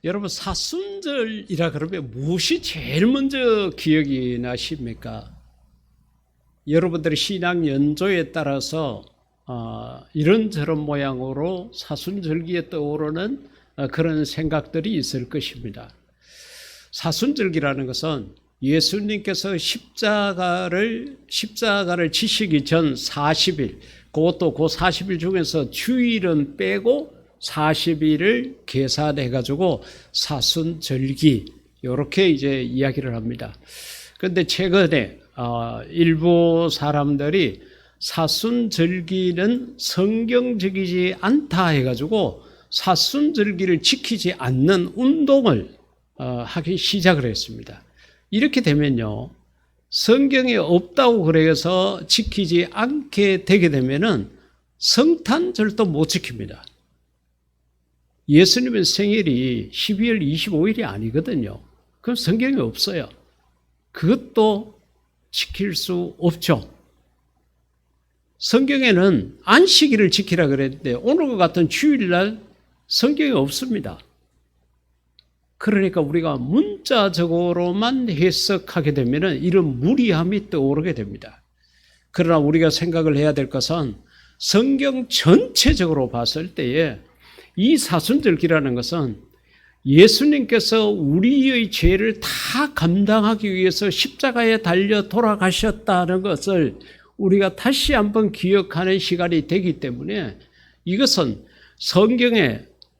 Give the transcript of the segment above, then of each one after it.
여러분, 사순절이라 그러면 무엇이 제일 먼저 기억이 나십니까? 여러분들의 신앙 연조에 따라서 이런저런 모양으로 사순절기에 떠오르는 그런 생각들이 있을 것입니다. 사순절기라는 것은 예수님께서 십자가를 지시기 전 40일, 그것도 그 40일 중에서 주일은 빼고 40일을 계산해 가지고 사순절기 이렇게 이제 이야기를 합니다. 그런데 최근에 일부 사람들이 사순절기는 성경적이지 않다 해 가지고 사순절기를 지키지 않는 운동을 하기 시작을 했습니다. 이렇게 되면요, 성경에 없다고 그래서 지키지 않게 되게 되면은 성탄절도 못 지킵니다. 예수님의 생일이 12월 25일이 아니거든요. 그럼 성경에 없어요. 그것도 지킬 수 없죠. 성경에는 안식일을 지키라 그랬는데 오늘과 같은 주일날 성경에 없습니다. 그러니까 우리가 문자적으로만 해석하게 되면 이런 무리함이 떠오르게 됩니다. 그러나 우리가 생각을 해야 될 것은 성경 전체적으로 봤을 때에 이 사순절기라는 것은 예수님께서 우리의 죄를 다 감당하기 위해서 십자가에 달려 돌아가셨다는 것을 우리가 다시 한번 기억하는 시간이 되기 때문에 이것은 성경에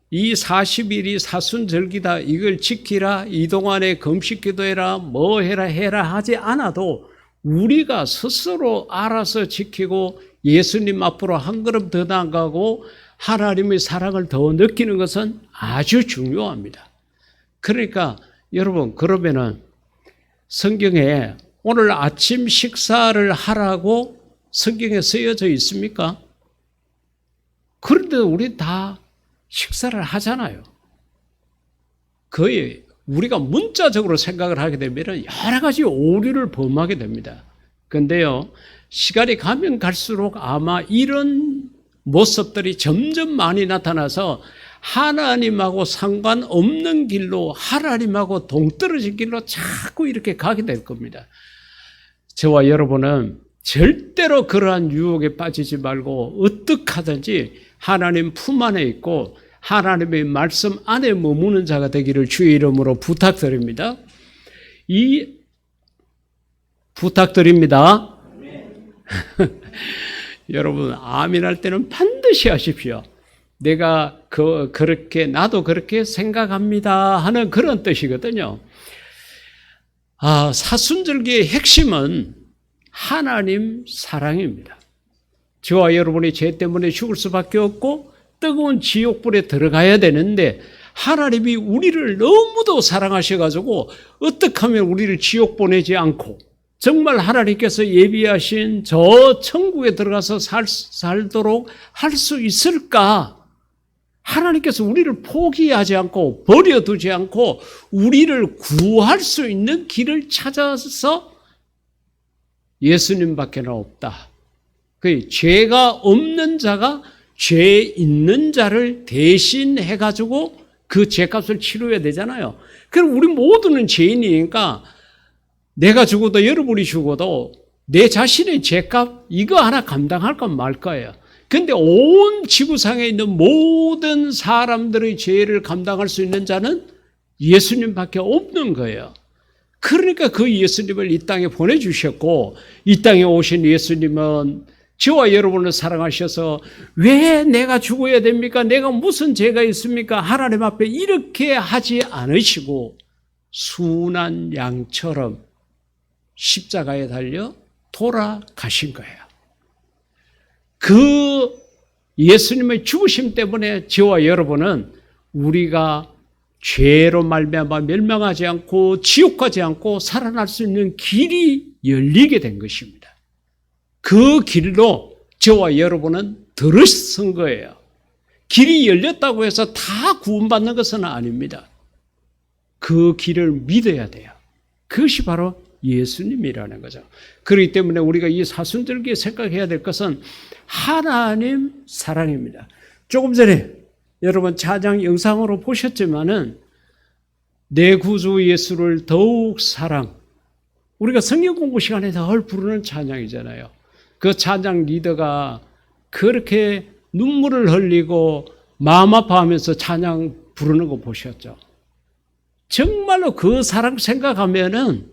이 40일이 사순절기다, 이걸 지키라, 이 동안에 금식 기도해라, 뭐 해라 하지 않아도 우리가 스스로 알아서 지키고 예수님 앞으로 한 걸음 더 나아가고 하나님의 사랑을 더 느끼는 것은 아주 중요합니다. 그러니까 여러분, 그러면은 성경에 오늘 아침 식사를 하라고 성경에 쓰여져 있습니까? 그런데 우리 다 식사를 하잖아요. 거의 우리가 문자적으로 생각을 하게 되면 여러 가지 오류를 범하게 됩니다. 그런데요, 시간이 가면 갈수록 아마 이런 모습들이 점점 많이 나타나서 하나님하고 상관없는 길로, 하나님하고 동떨어진 길로 자꾸 이렇게 가게 될 겁니다. 저와 여러분은 절대로 그러한 유혹에 빠지지 말고 어떻게 하든지 하나님 품 안에 있고 하나님의 말씀 안에 머무는 자가 되기를 주의 이름으로 부탁드립니다. 부탁드립니다. 여러분, 아멘할 때는 반드시 하십시오. 내가 그렇게, 나도 그렇게 생각합니다 하는 그런 뜻이거든요. 사순절기의 핵심은 하나님 사랑입니다. 저와 여러분이 죄 때문에 죽을 수밖에 없고 뜨거운 지옥불에 들어가야 되는데 하나님이 우리를 너무도 사랑하셔가지고 어떻게 하면 우리를 지옥 보내지 않고 정말 하나님께서 예비하신 저 천국에 들어가서 살도록 할 수 있을까? 하나님께서 우리를 포기하지 않고 버려두지 않고 우리를 구할 수 있는 길을 찾아서 예수님밖에 없다. 그 죄가 없는 자가 죄 있는 자를 대신해가지고 그 죄값을 치러야 되잖아요. 그럼 우리 모두는 죄인이니까 내가 죽어도 여러분이 죽어도 내 자신의 죄값 이거 하나 감당할까 말 거예요. 그런데 온 지구상에 있는 모든 사람들의 죄를 감당할 수 있는 자는 예수님밖에 없는 거예요. 그러니까 그 예수님을 이 땅에 보내주셨고 이 땅에 오신 예수님은 저와 여러분을 사랑하셔서 왜 내가 죽어야 됩니까? 내가 무슨 죄가 있습니까? 하나님 앞에 이렇게 하지 않으시고 순한 양처럼 십자가에 달려 돌아가신 거예요. 그 예수님의 죽으심 때문에 저와 여러분은 우리가 죄로 말미암아 멸망하지 않고 지옥 가지 않고 살아날 수 있는 길이 열리게 된 것입니다. 그 길로 저와 여러분은 들어선 거예요. 길이 열렸다고 해서 다 구원받는 것은 아닙니다. 그 길을 믿어야 돼요. 그것이 바로 예수님이라는 거죠. 그렇기 때문에 우리가 이 사순절기에 생각해야 될 것은 하나님 사랑입니다. 조금 전에 여러분 찬양 영상으로 보셨지만은 내 구주 예수를 더욱 우리가 성경 공부 시간에 늘 부르는 찬양이잖아요. 그 찬양 리더가 그렇게 눈물을 흘리고 마음 아파하면서 찬양 부르는 거 보셨죠? 정말로 그 사랑 생각하면은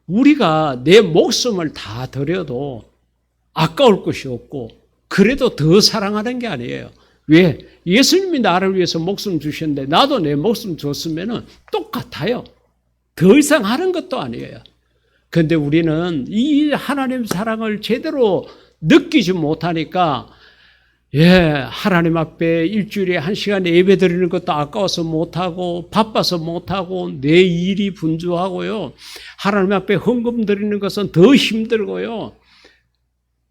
우리가 내 목숨을 다 드려도 아까울 것이 없고 그래도 더 사랑하는 게 아니에요. 왜? 예수님이 나를 위해서 목숨 주셨는데 나도 내 목숨 줬으면 똑같아요. 더 이상 하는 것도 아니에요. 그런데 우리는 이 하나님 사랑을 제대로 느끼지 못하니까 하나님 앞에 일주일에 1시간 예배 드리는 것도 아까워서 못하고 바빠서 못하고 내 일이 분주하고요. 하나님 앞에 헌금 드리는 것은 더 힘들고요.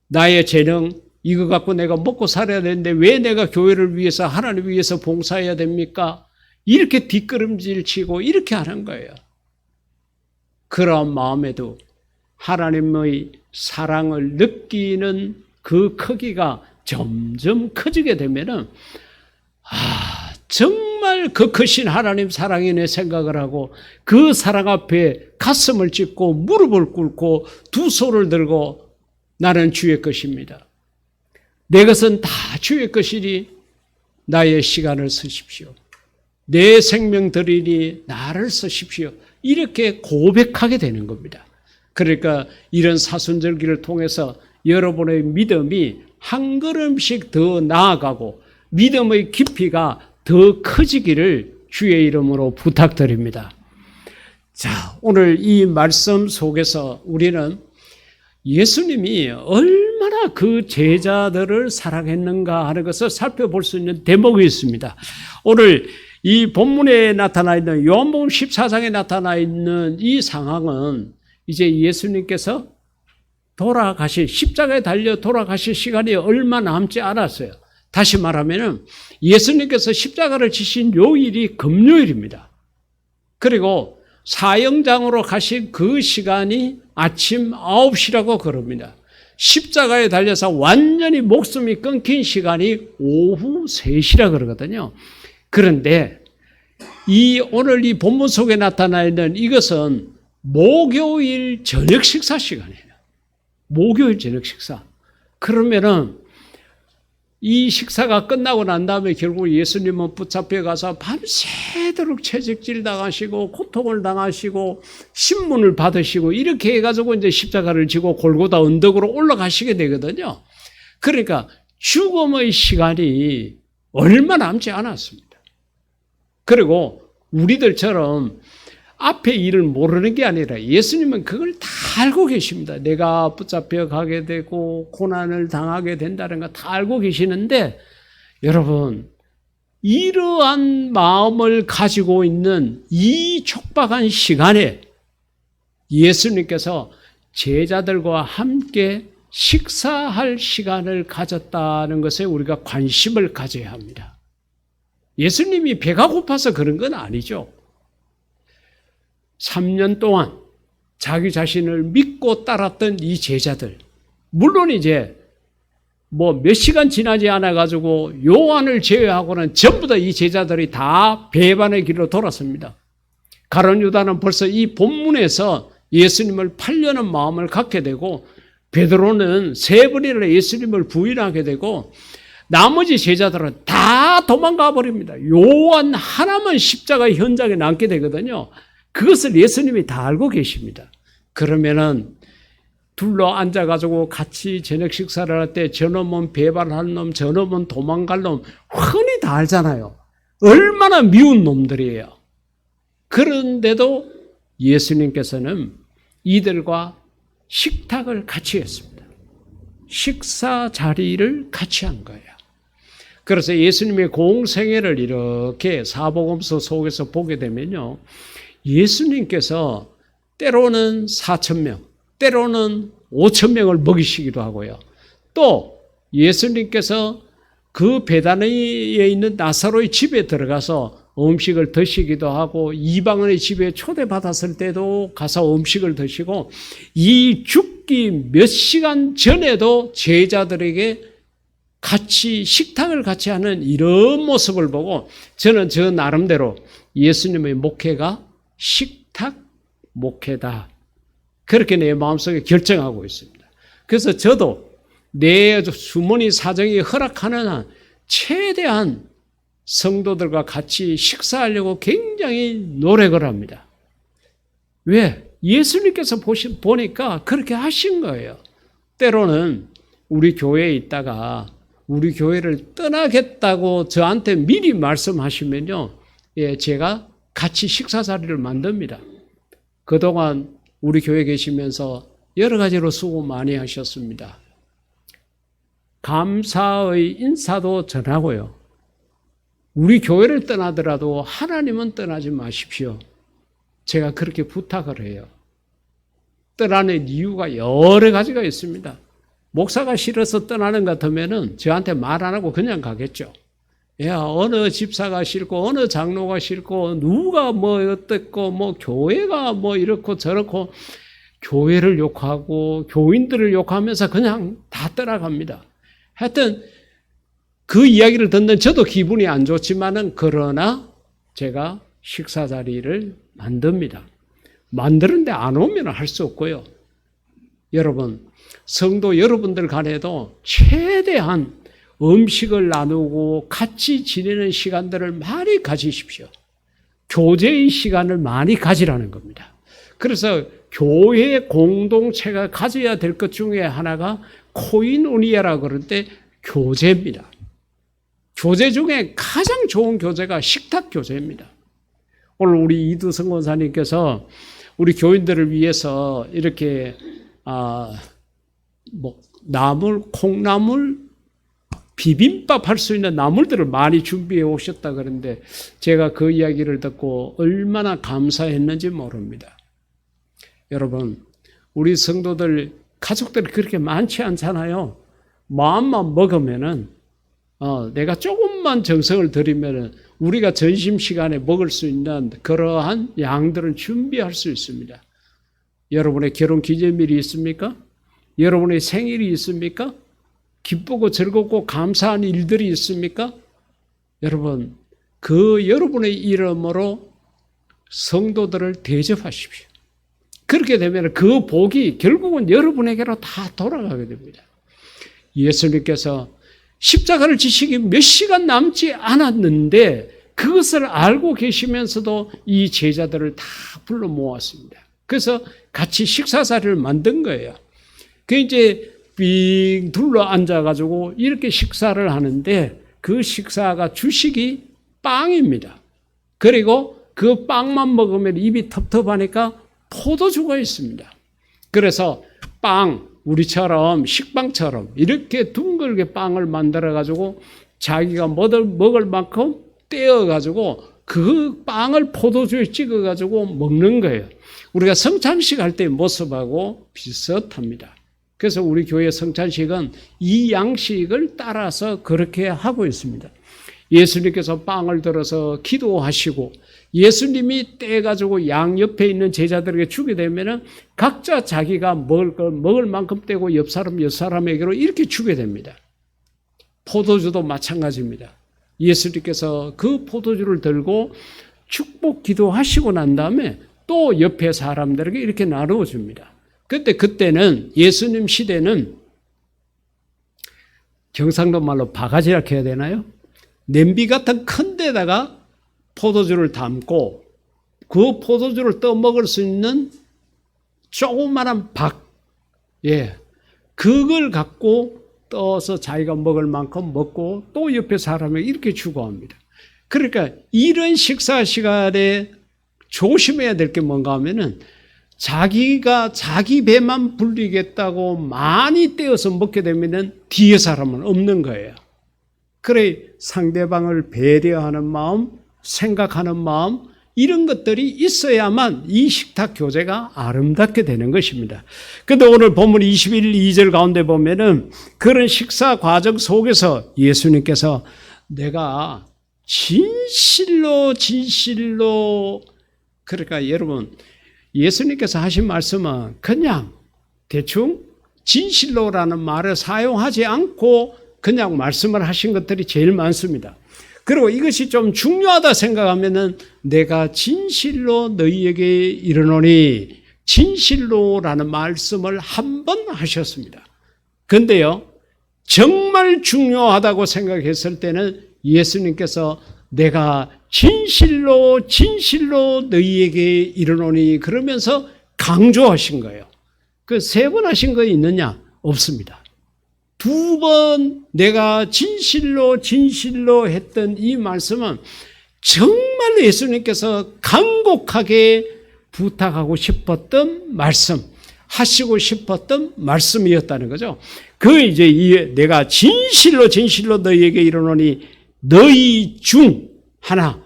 나의 재능 이거 갖고 내가 먹고 살아야 되는데 왜 내가 교회를 위해서 하나님 위해서 봉사해야 됩니까? 이렇게 뒷걸음질 치고 이렇게 하는 거예요. 그런 마음에도 하나님의 사랑을 느끼는 그 크기가 점점 커지게 되면은 정말 그 크신 하나님 사랑이네 생각을 하고 그 사랑 앞에 가슴을 찢고 무릎을 꿇고 두 손을 들고 나는 주의 것입니다. 내 것은 다 주의 것이니 나의 시간을 쓰십시오. 내 생명 드리니 나를 쓰십시오. 이렇게 고백하게 되는 겁니다. 그러니까 이런 사순절기를 통해서 여러분의 믿음이 한 걸음씩 더 나아가고 믿음의 깊이가 더 커지기를 주의 이름으로 부탁드립니다. 자, 오늘 이 말씀 속에서 우리는 예수님이 얼마나 그 제자들을 사랑했는가 하는 것을 살펴볼 수 있는 대목이 있습니다. 오늘 이 본문에 나타나 있는 요한복음 14장에 나타나 있는 이 상황은 이제 예수님께서 십자가에 달려 돌아가실 시간이 얼마 남지 않았어요. 다시 말하면 예수님께서 십자가를 지신 요일이 금요일입니다. 그리고 사형장으로 가신 그 시간이 아침 9시라고 그럽니다. 십자가에 달려서 완전히 목숨이 끊긴 시간이 오후 3시라 그러거든요. 그런데 오늘 이 본문 속에 나타나 있는 이것은 목요일 저녁 식사 시간이에요. 목요일 저녁 식사. 그러면은 이 식사가 끝나고 난 다음에 결국 예수님은 붙잡혀 가서 밤새도록 채찍질 당하시고 고통을 당하시고 신문을 받으시고 이렇게 해가지고 이제 십자가를 지고 골고다 언덕으로 올라가시게 되거든요. 그러니까 죽음의 시간이 얼마 남지 않았습니다. 그리고 우리들처럼 앞에 일을 모르는 게 아니라 예수님은 그걸 다 알고 계십니다. 내가 붙잡혀 가게 되고 고난을 당하게 된다는 거 다 알고 계시는데 여러분 이러한 마음을 가지고 있는 이 촉박한 시간에 예수님께서 제자들과 함께 식사할 시간을 가졌다는 것에 우리가 관심을 가져야 합니다. 예수님이 배가 고파서 그런 건 아니죠. 3년 동안 자기 자신을 믿고 따랐던 이 제자들, 물론 이제 몇 시간 지나지 않아가지고 요한을 제외하고는 전부 다 이 제자들이 다 배반의 길로 돌았습니다. 가룟 유다는 벌써 이 본문에서 예수님을 팔려는 마음을 갖게 되고 베드로는 3번이나 예수님을 부인하게 되고 나머지 제자들은 다 도망가 버립니다. 요한 하나만 십자가 현장에 남게 되거든요. 그것을 예수님이 다 알고 계십니다. 그러면은 둘러 앉아가지고 같이 저녁 식사를 할 때 저놈은 배반할 놈, 저놈은 도망갈 놈 흔히 다 알잖아요. 얼마나 미운 놈들이에요. 그런데도 예수님께서는 이들과 식탁을 같이 했습니다. 식사 자리를 같이 한 거예요. 그래서 예수님의 공생애를 이렇게 사복음서 속에서 보게 되면요. 예수님께서 때로는 4,000명, 때로는 5,000명을 먹이시기도 하고요. 또 예수님께서 그 베다니에 있는 나사로의 집에 들어가서 음식을 드시기도 하고 이방인의 집에 초대받았을 때도 가서 음식을 드시고 이 죽기 몇 시간 전에도 제자들에게 같이 식탁을 같이 하는 이런 모습을 보고 저는 저 나름대로 예수님의 목회가 식탁 목회다. 그렇게 내 마음속에 결정하고 있습니다. 그래서 저도 내 주머니 사정이 허락하는 한 최대한 성도들과 같이 식사하려고 굉장히 노력을 합니다. 왜? 예수님께서 보니까 그렇게 하신 거예요. 때로는 우리 교회에 있다가 우리 교회를 떠나겠다고 저한테 미리 말씀하시면요, 제가 같이 식사 자리를 만듭니다. 그동안 우리 교회 계시면서 여러 가지로 수고 많이 하셨습니다. 감사의 인사도 전하고요. 우리 교회를 떠나더라도 하나님은 떠나지 마십시오. 제가 그렇게 부탁을 해요. 떠나는 이유가 여러 가지가 있습니다. 목사가 싫어서 떠나는 것 같으면은 저한테 말 안 하고 그냥 가겠죠. 야, 어느 집사가 싫고, 어느 장로가 싫고, 누가 뭐 어떻고, 뭐 교회가 뭐 이렇고 저렇고, 교회를 욕하고, 교인들을 욕하면서 그냥 다 떠나갑니다. 하여튼, 그 이야기를 듣는 저도 기분이 안 좋지만은, 그러나 제가 식사 자리를 만듭니다. 만드는데 안 오면 할 수 없고요. 여러분, 성도 여러분들 간에도 최대한 음식을 나누고 같이 지내는 시간들을 많이 가지십시오. 교제의 시간을 많이 가지라는 겁니다. 그래서 교회 공동체가 가져야 될 것 중에 하나가 코인오니아라고 그러는데 교제입니다. 교제 중에 가장 좋은 교제가 식탁 교제입니다. 오늘 우리 이두성 권사님께서 우리 교인들을 위해서 이렇게 나물, 콩나물, 비빔밥 할 수 있는 나물들을 많이 준비해 오셨다 그러는데 제가 그 이야기를 듣고 얼마나 감사했는지 모릅니다. 여러분, 우리 성도들, 가족들이 그렇게 많지 않잖아요. 마음만 먹으면은, 내가 조금만 정성을 들이면은 우리가 점심시간에 먹을 수 있는 그러한 양들을 준비할 수 있습니다. 여러분의 결혼 기념일이 있습니까? 여러분의 생일이 있습니까? 기쁘고 즐겁고 감사한 일들이 있습니까? 여러분, 그 여러분의 이름으로 성도들을 대접하십시오. 그렇게 되면 그 복이 결국은 여러분에게로 다 돌아가게 됩니다. 예수님께서 십자가를 지시기 몇 시간 남지 않았는데 그것을 알고 계시면서도 이 제자들을 다 불러 모았습니다. 그래서 같이 식사 자리를 만든 거예요. 그 이제 빙 둘러 앉아가지고 이렇게 식사를 하는데 그 식사가 주식이 빵입니다. 그리고 그 빵만 먹으면 입이 텁텁하니까 포도주가 있습니다. 그래서 빵, 우리처럼 식빵처럼 이렇게 둥글게 빵을 만들어가지고 자기가 먹을 만큼 떼어가지고 그 빵을 포도주에 찍어가지고 먹는 거예요. 우리가 성찬식 할 때 모습하고 비슷합니다. 그래서 우리 교회 성찬식은 이 양식을 따라서 그렇게 하고 있습니다. 예수님께서 빵을 들어서 기도하시고 예수님이 떼가지고 양 옆에 있는 제자들에게 주게 되면은 각자 자기가 먹을 만큼 떼고 옆 사람에게로 이렇게 주게 됩니다. 포도주도 마찬가지입니다. 예수님께서 그 포도주를 들고 축복 기도하시고 난 다음에 또 옆에 사람들에게 이렇게 나누어 줍니다. 그때는 예수님 시대는 경상도 말로 바가지락 해야 되나요? 냄비 같은 큰 데다가 포도주를 담고 그 포도주를 떠먹을 수 있는 조그마한 박, 그걸 갖고 떠서 자기가 먹을 만큼 먹고 또 옆에 사람에게 이렇게 주고 합니다. 그러니까 이런 식사 시간에 조심해야 될 게 뭔가 하면은 자기가 자기 배만 불리겠다고 많이 떼어서 먹게 되면은 뒤에 사람은 없는 거예요. 그래 상대방을 배려하는 마음, 생각하는 마음 이런 것들이 있어야만 이 식탁 교제가 아름답게 되는 것입니다. 그런데 오늘 본문 21, 2절 가운데 보면은 그런 식사 과정 속에서 예수님께서 내가 진실로 그러니까 여러분 예수님께서 하신 말씀은 그냥 대충 진실로라는 말을 사용하지 않고 그냥 말씀을 하신 것들이 제일 많습니다. 그리고 이것이 좀 중요하다 생각하면은 내가 진실로 너희에게 이르노니 진실로라는 말씀을 한 번 하셨습니다. 근데요, 정말 중요하다고 생각했을 때는 예수님께서 내가 진실로 진실로 너희에게 이르노니 그러면서 강조하신 거예요. 그 세 번 하신 거 있느냐? 없습니다. 두 번 내가 진실로 진실로 했던 이 말씀은 정말 예수님께서 간곡하게 부탁하고 싶었던 말씀, 하시고 싶었던 말씀이었다는 거죠. 그 이제 내가 진실로 진실로 너희에게 이르노니 너희 중 하나,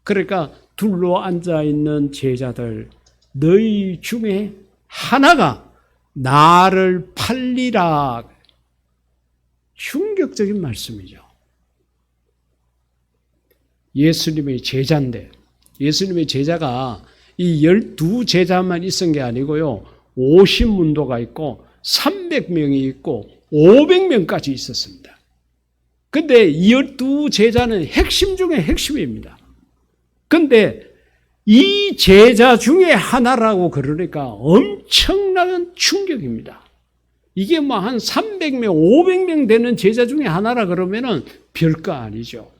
그러니까 둘로 앉아 있는 제자들 너희 중에 하나가 나를 팔리라. 충격적인 말씀이죠. 예수님의 제자인데, 예수님의 제자가 이 12제자만 있은 게 아니고요, 50문도가 있고 300명이 있고 500명까지 있었습니다. 근데 이 12제자는 핵심 중에 핵심입니다. 근데 이 제자 중에 하나라고 그러니까 엄청난 충격입니다. 이게 뭐 한 300명, 500명 되는 제자 중에 하나라 그러면은 별거 아니죠.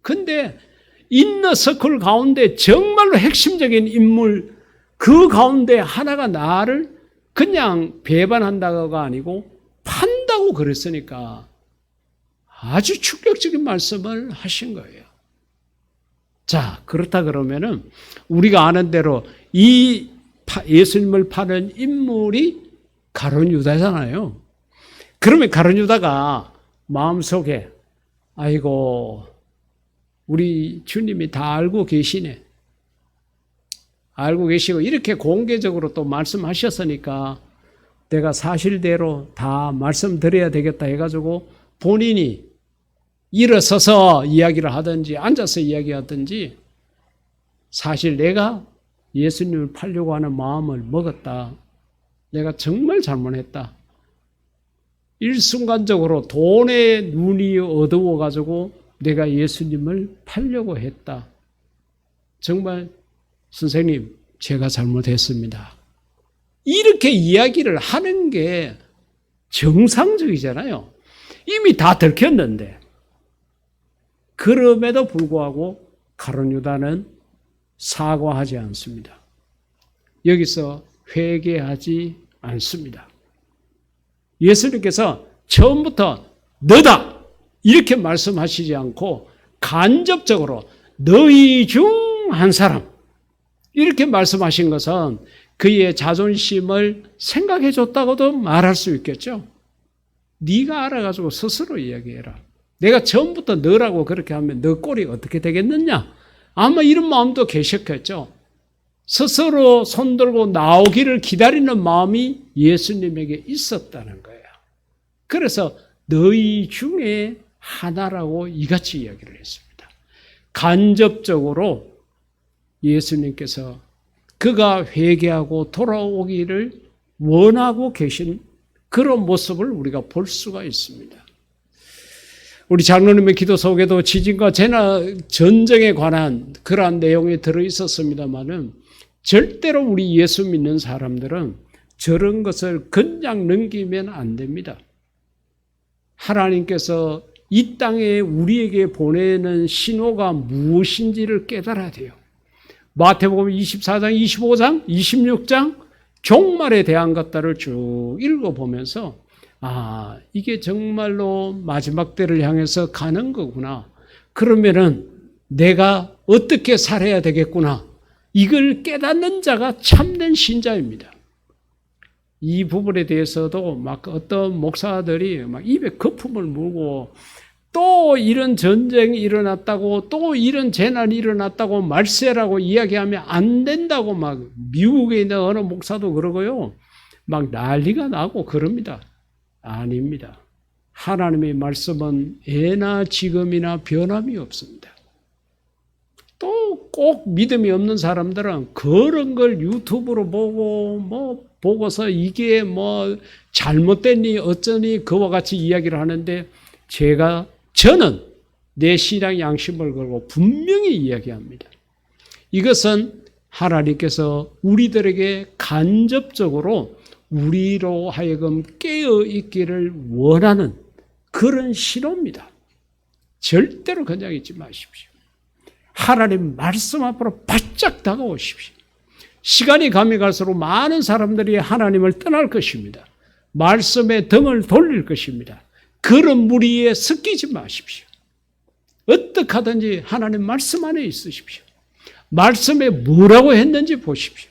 근데 인너서클 가운데 정말로 핵심적인 인물 그 가운데 하나가 나를 그냥 배반한다고가 아니고 판다고 그랬으니까 아주 충격적인 말씀을 하신 거예요. 자, 그렇다 그러면은 우리가 아는 대로 이 예수님을 파는 인물이 가룟 유다잖아요. 그러면 가룟 유다가 마음속에 아이고 우리 주님이 다 알고 계시네. 알고 계시고 이렇게 공개적으로 또 말씀하셨으니까 내가 사실대로 다 말씀드려야 되겠다 해가지고 본인이 일어서서 이야기를 하든지 앉아서 이야기하든지 사실 내가 예수님을 팔려고 하는 마음을 먹었다. 내가 정말 잘못했다. 일순간적으로 돈에 눈이 어두워가지고 내가 예수님을 팔려고 했다. 정말 선생님, 제가 잘못했습니다. 이렇게 이야기를 하는 게 정상적이잖아요. 이미 다 들켰는데. 그럼에도 불구하고 가룟 유다는 사과하지 않습니다. 여기서 회개하지 않습니다. 예수님께서 처음부터 너다 이렇게 말씀하시지 않고 간접적으로 너희 중 한 사람 이렇게 말씀하신 것은 그의 자존심을 생각해 줬다고도 말할 수 있겠죠. 네가 알아가지고 스스로 이야기해라. 내가 처음부터 너라고 그렇게 하면 너 꼴이 어떻게 되겠느냐. 아마 이런 마음도 계셨겠죠. 스스로 손들고 나오기를 기다리는 마음이 예수님에게 있었다는 거예요. 그래서 너희 중에 하나라고 이같이 이야기를 했습니다. 간접적으로 예수님께서 그가 회개하고 돌아오기를 원하고 계신 그런 모습을 우리가 볼 수가 있습니다. 우리 장로님의 기도 속에도 지진과 재난, 전쟁에 관한 그러한 내용이 들어있었습니다마는 절대로 우리 예수 믿는 사람들은 저런 것을 그냥 넘기면 안 됩니다. 하나님께서 이 땅에 우리에게 보내는 신호가 무엇인지를 깨달아야 돼요. 마태복음 24장, 25장, 26장 종말에 대한 것들을 쭉 읽어보면서 아, 이게 정말로 마지막 때를 향해서 가는 거구나. 그러면은 내가 어떻게 살아야 되겠구나. 이걸 깨닫는 자가 참된 신자입니다. 이 부분에 대해서도 막 어떤 목사들이 막 입에 거품을 물고 또 이런 전쟁이 일어났다고 또 이런 재난이 일어났다고 말세라고 이야기하면 안 된다고 막 미국에 있는 어느 목사도 그러고요. 막 난리가 나고 그럽니다. 아닙니다. 하나님의 말씀은 예나 지금이나 변함이 없습니다. 또 꼭 믿음이 없는 사람들은 그런 걸 유튜브로 보고 뭐 보고서 이게 뭐 잘못됐니 어쩌니 그와 같이 이야기를 하는데 저는 내 신앙 양심을 걸고 분명히 이야기합니다. 이것은 하나님께서 우리들에게 간접적으로 우리로 하여금 깨어 있기를 원하는 그런 신호입니다. 절대로 그냥 있지 마십시오. 하나님 말씀 앞으로 바짝 다가오십시오. 시간이 가면 갈수록 많은 사람들이 하나님을 떠날 것입니다. 말씀에 등을 돌릴 것입니다. 그런 무리에 섞이지 마십시오. 어떻게 하든지 하나님 말씀 안에 있으십시오. 말씀에 뭐라고 했는지 보십시오.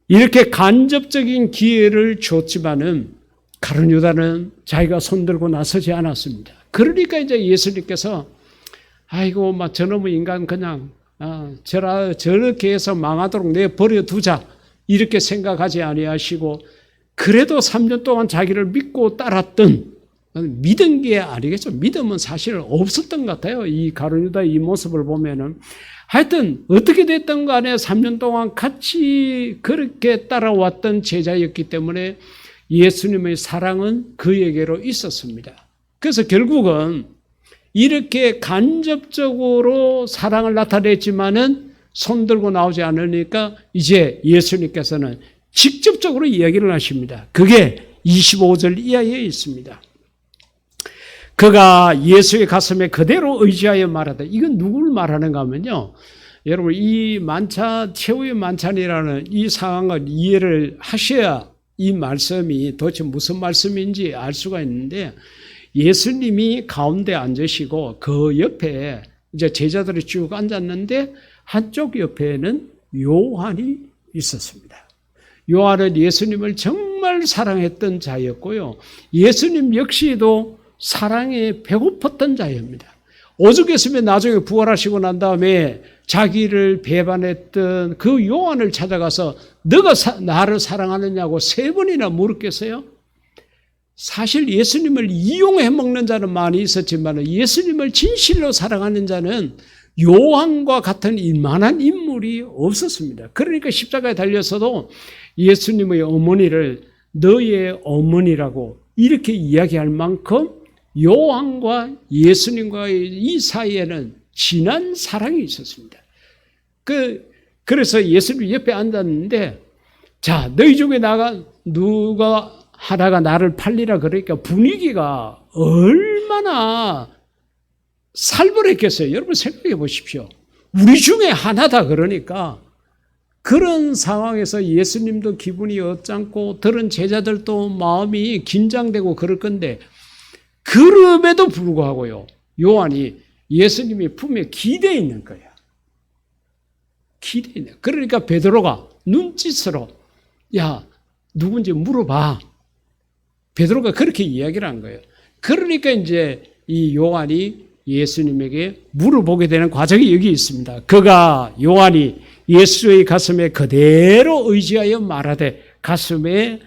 이렇게 간접적인 기회를 줬지만은 가룟 유다는 자기가 손들고 나서지 않았습니다. 그러니까 이제 예수님께서 아이고 막 저놈의 인간 그냥 저렇게 해서 망하도록 내버려 두자 이렇게 생각하지 아니하시고 그래도 3년 동안 자기를 믿고 따랐던 믿은 게 아니겠죠. 믿음은 사실 없었던 것 같아요. 이 가룟 유다의 이 모습을 보면은 하여튼 어떻게 됐든 간에 3년 동안 같이 그렇게 따라왔던 제자였기 때문에 예수님의 사랑은 그에게로 있었습니다. 그래서 결국은 이렇게 간접적으로 사랑을 나타냈지만은 손들고 나오지 않으니까 이제 예수님께서는 직접적으로 이야기를 하십니다. 그게 25절 이하에 있습니다. 그가 예수의 가슴에 그대로 의지하여 말하다. 이건 누굴 말하는가 하면요. 여러분 이 만찬, 최후의 만찬이라는 이 상황을 이해를 하셔야 이 말씀이 도대체 무슨 말씀인지 알 수가 있는데 예수님이 가운데 앉으시고 그 옆에 이제 제자들이 쭉 앉았는데 한쪽 옆에는 요한이 있었습니다. 요한은 예수님을 정말 사랑했던 자였고요. 예수님 역시도 사랑에 배고팠던 자입니다. 오죽했으면 나중에 부활하시고 난 다음에 자기를 배반했던 그 요한을 찾아가서 너가 나를 사랑하느냐고 3번이나 물었겠어요? 사실 예수님을 이용해 먹는 자는 많이 있었지만 예수님을 진실로 사랑하는 자는 요한과 같은 이만한 인물이 없었습니다. 그러니까 십자가에 달려서도 예수님의 어머니를 너의 어머니라고 이렇게 이야기할 만큼 요한과 예수님과의 이 사이에는 진한 사랑이 있었습니다. 그래서 예수님 옆에 앉았는데 자, 너희 중에 누가 하다가 나를 팔리라 그러니까 분위기가 얼마나 살벌했겠어요. 여러분 생각해 보십시오. 우리 중에 하나다 그러니까 그런 상황에서 예수님도 기분이 언짢고 들은 제자들도 마음이 긴장되고 그럴 건데 그럼에도 불구하고요. 요한이 예수님이 품에 기대어 있는 거야. 기대어 있는 거야. 그러니까 베드로가 눈짓으로 야 누군지 물어봐. 베드로가 그렇게 이야기를 한 거예요. 그러니까 이제 이 요한이 예수님에게 물어보게 되는 과정이 여기 있습니다. 그가 요한이 예수의 가슴에 그대로 의지하여 말하되 가슴에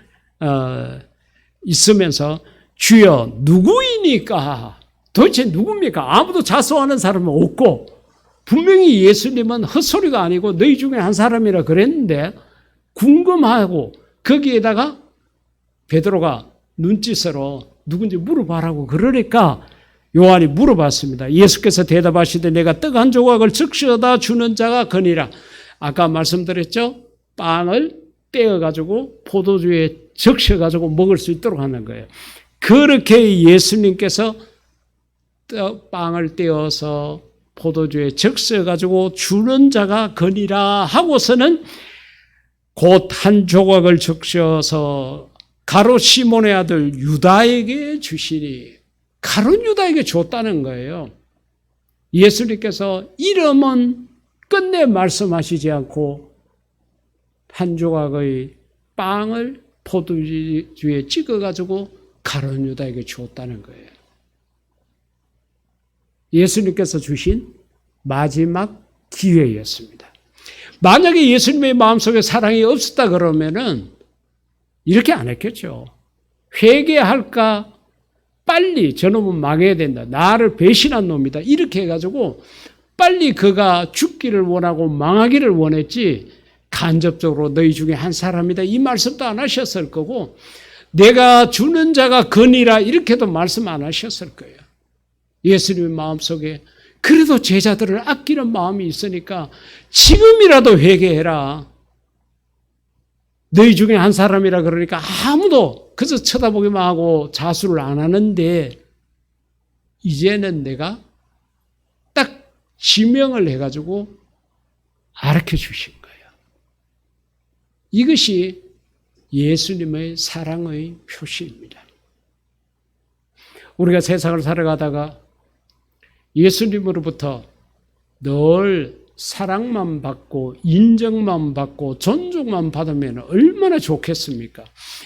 있으면서 주여 누구이니까 도대체 누굽니까? 아무도 자수하는 사람은 없고 분명히 예수님은 헛소리가 아니고 너희 중에 한 사람이라 그랬는데 궁금하고 거기에다가 베드로가 눈짓으로 누군지 물어봐라고 그러니까 요한이 물어봤습니다. 예수께서 대답하시되 내가 떡 한 조각을 적셔다 주는 자가 거니라. 아까 말씀드렸죠? 빵을 떼어가지고 포도주에 적셔가지고 먹을 수 있도록 하는 거예요. 그렇게 예수님께서 빵을 떼어서 포도주에 적셔가지고 주는 자가 거니라 하고서는 곧 한 조각을 적셔서 가룟 시몬의 아들 유다에게 주시니 가룟 유다에게 줬다는 거예요. 예수님께서 이름은 끝내 말씀하시지 않고 한 조각의 빵을 포도주에 찍어가지고 가룟 유다에게 줬다는 거예요. 예수님께서 주신 마지막 기회였습니다. 만약에 예수님의 마음속에 사랑이 없었다 그러면은 이렇게 안 했겠죠. 회개할까? 빨리 저놈은 망해야 된다. 나를 배신한 놈이다. 이렇게 해가지고 빨리 그가 죽기를 원하고 망하기를 원했지 간접적으로 너희 중에 한 사람이다. 이 말씀도 안 하셨을 거고 내가 주는 자가 거니라 이렇게도 말씀 안 하셨을 거예요. 예수님의 마음속에. 그래도 제자들을 아끼는 마음이 있으니까 지금이라도 회개해라. 너희 중에 한 사람이라 그러니까 아무도 그저 쳐다보기만 하고 자수를 안 하는데 이제는 내가 딱 지명을 해가지고 가르쳐 주신 거예요. 이것이 예수님의 사랑의 표시입니다. 우리가 세상을 살아가다가 예수님으로부터 늘 사랑만 받고 인정만 받고 존중만 받으면 얼마나 좋겠습니까?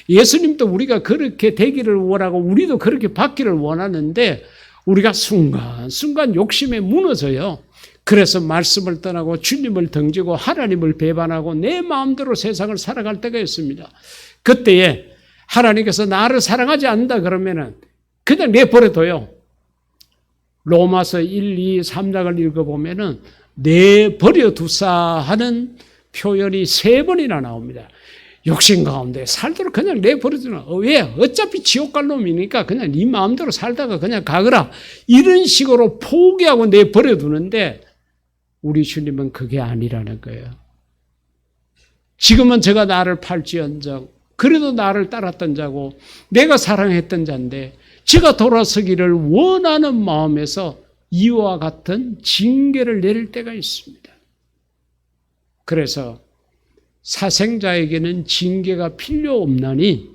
예수님도 우리가 그렇게 되기를 원하고 우리도 그렇게 받기를 원하는데 우리가 순간순간 욕심에 무너져요. 그래서 말씀을 떠나고 주님을 등지고 하나님을 배반하고 내 마음대로 세상을 살아갈 때가 있습니다. 그때에 하나님께서 나를 사랑하지 않는다 그러면은 그냥 내버려둬요. 로마서 1, 2, 3장을 읽어보면은 내버려두사 하는 표현이 3번이나 나옵니다. 욕심 가운데 살도록 그냥 내버려두나. 왜? 어차피 지옥 갈 놈이니까 그냥 네 마음대로 살다가 그냥 가거라. 이런 식으로 포기하고 내버려두는데 우리 주님은 그게 아니라는 거예요. 지금은 제가 나를 팔지언정 그래도 나를 따랐던 자고 내가 사랑했던 자인데 제가 돌아서기를 원하는 마음에서 이와 같은 징계를 내릴 때가 있습니다. 그래서 사생자에게는 징계가 필요 없나니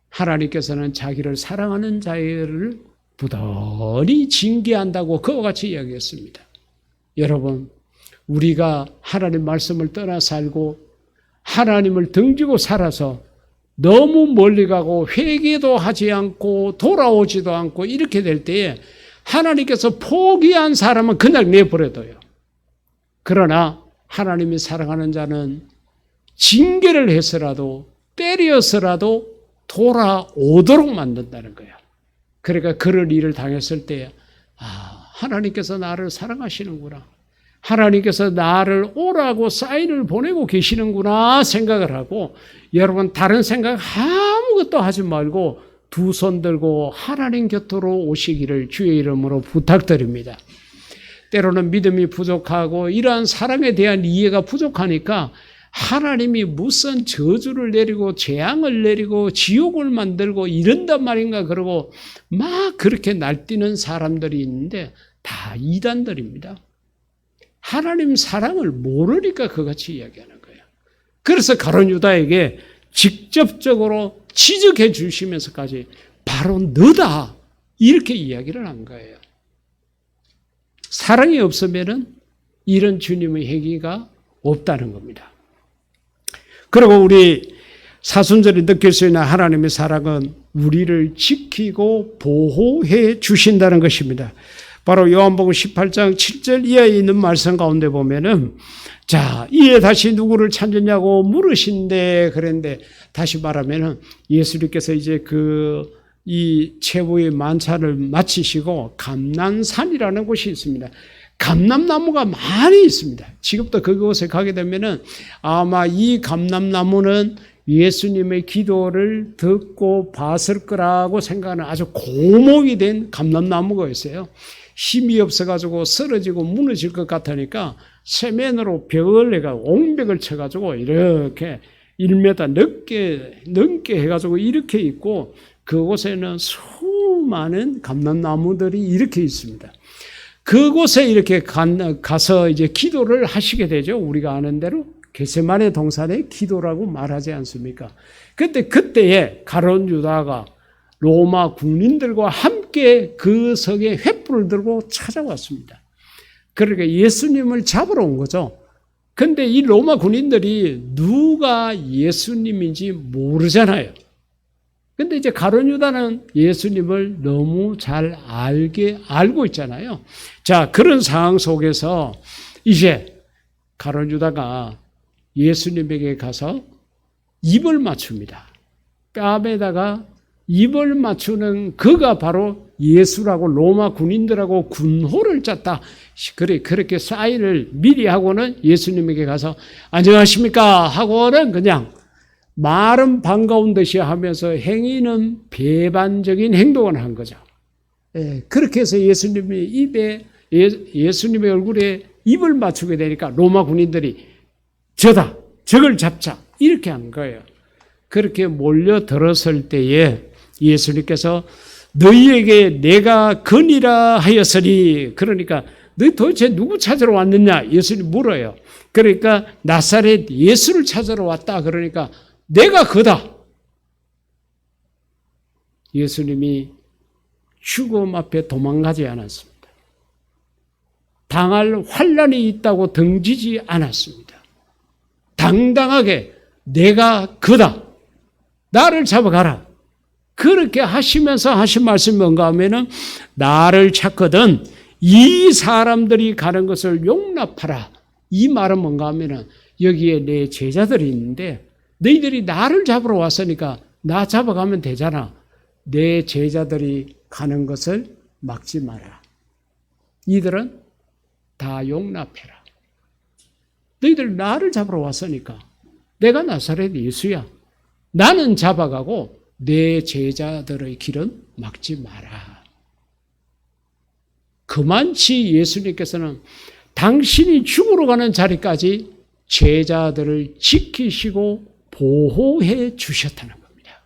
하나님께서는 자기를 사랑하는 자를 부단히 징계한다고 그와 같이 이야기했습니다. 여러분, 우리가 하나님 말씀을 떠나 살고 하나님을 등지고 살아서 너무 멀리 가고 회개도 하지 않고 돌아오지도 않고 이렇게 될 때에 하나님께서 포기한 사람은 그냥 내버려둬요. 그러나 하나님이 사랑하는 자는 징계를 해서라도 때려서라도 돌아오도록 만든다는 거예요. 그러니까 그런 일을 당했을 때 하나님께서 나를 사랑하시는구나. 하나님께서 나를 오라고 사인을 보내고 계시는구나 생각을 하고 여러분 다른 생각 아무것도 하지 말고 두 손 들고 하나님 곁으로 오시기를 주의 이름으로 부탁드립니다. 때로는 믿음이 부족하고 이러한 사랑에 대한 이해가 부족하니까 하나님이 무슨 저주를 내리고 재앙을 내리고 지옥을 만들고 이런단 말인가 그러고 막 그렇게 날뛰는 사람들이 있는데 다 이단들입니다. 하나님 사랑을 모르니까 그같이 이야기하는 거예요. 그래서 가룟 유다에게 직접적으로 지적해 주시면서까지 바로 너다 이렇게 이야기를 한 거예요. 사랑이 없으면은 이런 주님의 행위가 없다는 겁니다. 그리고 우리 사순절이 느낄 수 있는 하나님의 사랑은 우리를 지키고 보호해 주신다는 것입니다. 바로 요한복음 18장 7절 이하에 있는 말씀 가운데 보면은 자, 이에 다시 누구를 찾느냐고 물으신데 그랬는데 다시 말하면은 예수님께서 이제 이 최후의 만찬을 마치시고 감람산이라는 곳이 있습니다. 감람나무가 많이 있습니다. 지금도 그곳에 가게 되면은 아마 이 감람나무는 예수님의 기도를 듣고 봤을 거라고 생각하는 아주 고목이 된 감람나무가 있어요. 힘이 없어가지고 쓰러지고 무너질 것 같으니까 세면으로 벽을 내가 옹벽을 쳐가지고 이렇게 1m 넘게 해가지고 이렇게 있고 그곳에는 수많은 감람나무들이 이렇게 있습니다. 그곳에 이렇게 가서 이제 기도를 하시게 되죠. 우리가 아는 대로 겟세마네 동산의 기도라고 말하지 않습니까? 그때에 가룟 유다가 로마 군인들과 함께 그 성에 횃불을 들고 찾아왔습니다. 그러니까 예수님을 잡으러 온 거죠. 근데 이 로마 군인들이 누가 예수님인지 모르잖아요. 근데 이제 가룟 유다는 예수님을 너무 잘 알고 있잖아요. 자, 그런 상황 속에서 이제 가룟 유다가 예수님에게 가서 입을 맞춥니다. 뺨에다가 입을 맞추는 그가 바로 예수라고 로마 군인들하고 군호를 짰다. 그렇게 사인을 미리 하고는 예수님에게 가서 안녕하십니까 하고는 그냥 말은 반가운 듯이 하면서 행위는 배반적인 행동을 한 거죠. 그렇게 해서 예수님의 입에 예수님의 얼굴에 입을 맞추게 되니까 로마 군인들이 저다, 저걸 잡자 이렇게 한 거예요. 그렇게 몰려들었을 때에 예수님께서 너희에게 내가 건이라 하였으니, 그러니까 너희 도대체 누구 찾으러 왔느냐 예수님 물어요. 그러니까 나사렛 예수를 찾으러 왔다. 그러니까 내가 그다. 예수님이 죽음 앞에 도망가지 않았습니다. 당할 환난이 있다고 등지지 않았습니다. 당당하게 내가 그다. 나를 잡아가라. 그렇게 하시면서 하신 말씀이 뭔가 하면은 나를 찾거든 이 사람들이 가는 것을 용납하라. 이 말은 뭔가 하면은 여기에 내 제자들이 있는데 너희들이 나를 잡으러 왔으니까 나 잡아가면 되잖아. 내 제자들이 가는 것을 막지 마라. 이들은 다 용납해라. 너희들 나를 잡으러 왔으니까 내가 나사렛 예수야. 나는 잡아가고 내 제자들의 길은 막지 마라. 그만치 예수님께서는 당신이 죽으러 가는 자리까지 제자들을 지키시고 보호해 주셨다는 겁니다.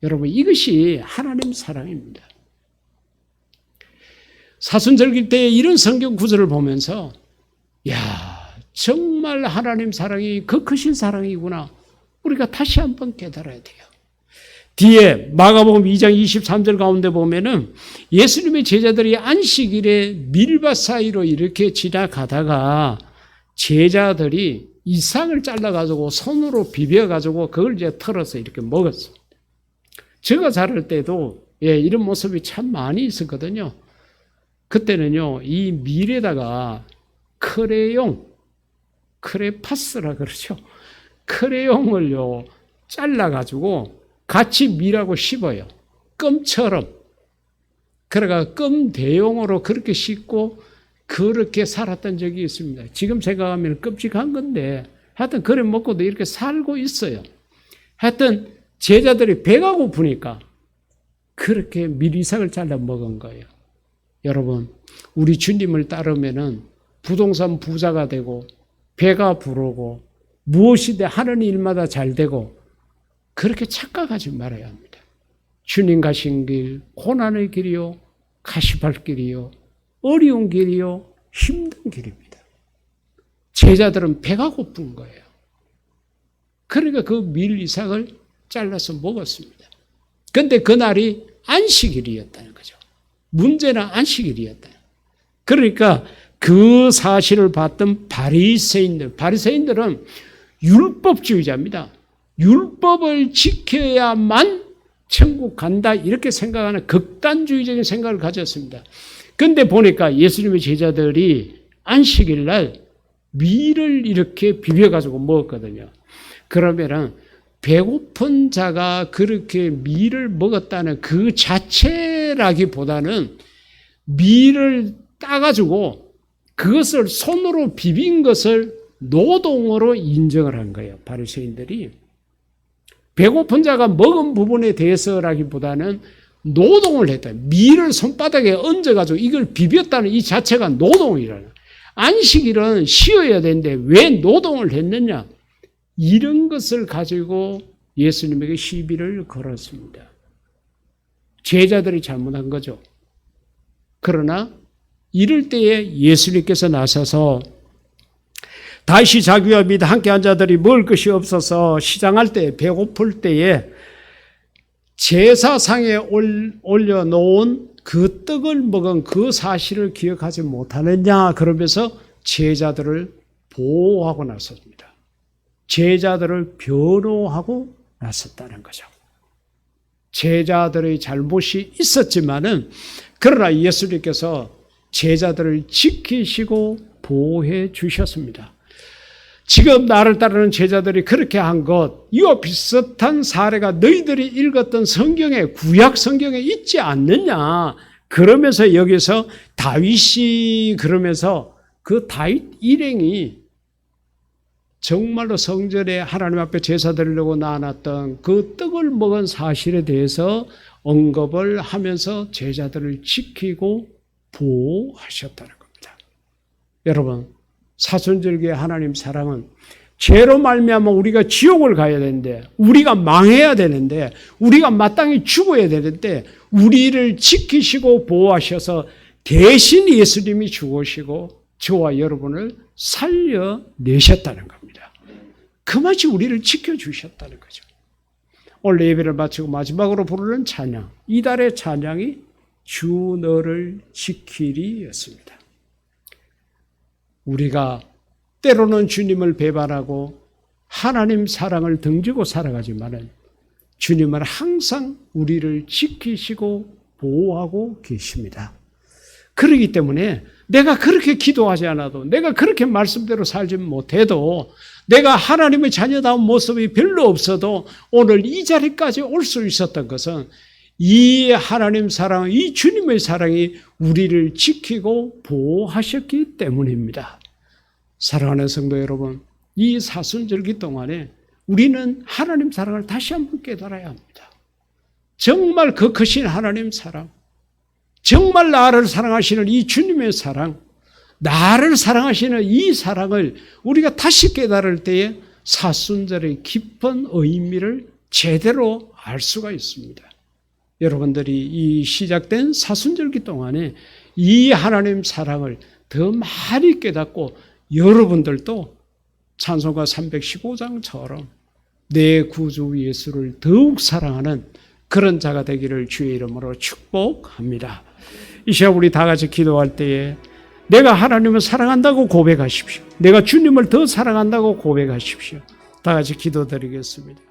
여러분, 이것이 하나님 사랑입니다. 사순절기 때 이런 성경 구절을 보면서 야, 정말 하나님 사랑이 그 크신 사랑이구나. 우리가 다시 한번 깨달아야 돼요. 뒤에 마가복음 2장 23절 가운데 보면은 예수님의 제자들이 안식일에 밀밭 사이로 이렇게 지나가다가 제자들이 이삭을 잘라가지고 손으로 비벼가지고 그걸 이제 털어서 이렇게 먹었습니다. 제가 자랄 때도 이런 모습이 참 많이 있었거든요. 그때는요, 이 밀에다가 크레파스라 그러죠. 크레용을요, 잘라가지고 같이 밀하고 씹어요. 껌처럼. 그래가 껌 대용으로 그렇게 씹고 그렇게 살았던 적이 있습니다. 지금 생각하면 끔찍한 건데 하여튼 그래 먹고도 이렇게 살고 있어요. 하여튼 제자들이 배가 고프니까 그렇게 밀이삭을 잘라 먹은 거예요. 여러분, 우리 주님을 따르면은 부동산 부자가 되고 배가 부르고 무엇이든 하는 일마다 잘 되고 그렇게 착각하지 말아야 합니다. 주님 가신 길, 고난의 길이요, 가시밭길이요, 어려운 길이요, 힘든 길입니다. 제자들은 배가 고픈 거예요. 그러니까 그 밀 이삭을 잘라서 먹었습니다. 그런데 그날이 안식일이었다는 거죠. 문제는 안식일이었다. 그러니까 그 사실을 봤던 바리새인들은 율법주의자입니다. 율법을 지켜야만 천국 간다 이렇게 생각하는 극단주의적인 생각을 가졌습니다. 그런데 보니까 예수님의 제자들이 안식일 날 밀을 이렇게 비벼가지고 먹었거든요. 그러면은 배고픈 자가 그렇게 밀을 먹었다는 그 자체라기보다는 밀을 따가지고 그것을 손으로 비빈 것을 노동으로 인정을 한 거예요. 바리새인들이. 배고픈 자가 먹은 부분에 대해서라기보다는 노동을 했다. 밀을 손바닥에 얹어가지고 이걸 비볐다는 이 자체가 노동이라는. 안식일은 쉬어야 되는데 왜 노동을 했느냐. 이런 것을 가지고 예수님에게 시비를 걸었습니다. 제자들이 잘못한 거죠. 그러나 이럴 때에 예수님께서 나서서 다시 자기와 및 함께한 자들이 먹을 것이 없어서 시장할 때 배고플 때에 제사상에 올려놓은 그 떡을 먹은 그 사실을 기억하지 못하느냐 그러면서 제자들을 보호하고 나섰습니다. 제자들을 변호하고 나섰다는 거죠. 제자들의 잘못이 있었지만은 그러나 예수님께서 제자들을 지키시고 보호해 주셨습니다. 지금 나를 따르는 제자들이 그렇게 한 것, 이와 비슷한 사례가 너희들이 읽었던 성경에, 구약 성경에 있지 않느냐. 그러면서 여기서 다윗이 그러면서 그 다윗 일행이 정말로 성전에 하나님 앞에 제사 드리려고 나눴던 그 떡을 먹은 사실에 대해서 언급을 하면서 제자들을 지키고 보호하셨다는 겁니다. 여러분, 사순절기의 하나님 사랑은 죄로 말미암아 우리가 지옥을 가야 되는데, 우리가 망해야 되는데, 우리가 마땅히 죽어야 되는데 우리를 지키시고 보호하셔서 대신 예수님이 죽으시고 저와 여러분을 살려내셨다는 겁니다. 그 맛이 우리를 지켜주셨다는 거죠. 오늘 예배를 마치고 마지막으로 부르는 찬양, 이달의 찬양이 주 너를 지키리였습니다. 우리가 때로는 주님을 배반하고 하나님 사랑을 등지고 살아가지만은 주님은 항상 우리를 지키시고 보호하고 계십니다. 그렇기 때문에 내가 그렇게 기도하지 않아도, 내가 그렇게 말씀대로 살지 못해도, 내가 하나님의 자녀다운 모습이 별로 없어도 오늘 이 자리까지 올 수 있었던 것은 이 하나님 사랑, 이 주님의 사랑이 우리를 지키고 보호하셨기 때문입니다. 사랑하는 성도 여러분, 이 사순절기 동안에 우리는 하나님 사랑을 다시 한번 깨달아야 합니다. 정말 그 크신 하나님 사랑, 정말 나를 사랑하시는 이 주님의 사랑, 나를 사랑하시는 이 사랑을 우리가 다시 깨달을 때에 사순절의 깊은 의미를 제대로 알 수가 있습니다. 여러분들이 이 시작된 사순절기 동안에 이 하나님 사랑을 더 많이 깨닫고 여러분들도 찬송가 315장처럼 내 구주 예수를 더욱 사랑하는 그런 자가 되기를 주의 이름으로 축복합니다. 이 시간 우리 다 같이 기도할 때에 내가 하나님을 사랑한다고 고백하십시오. 내가 주님을 더 사랑한다고 고백하십시오. 다 같이 기도드리겠습니다.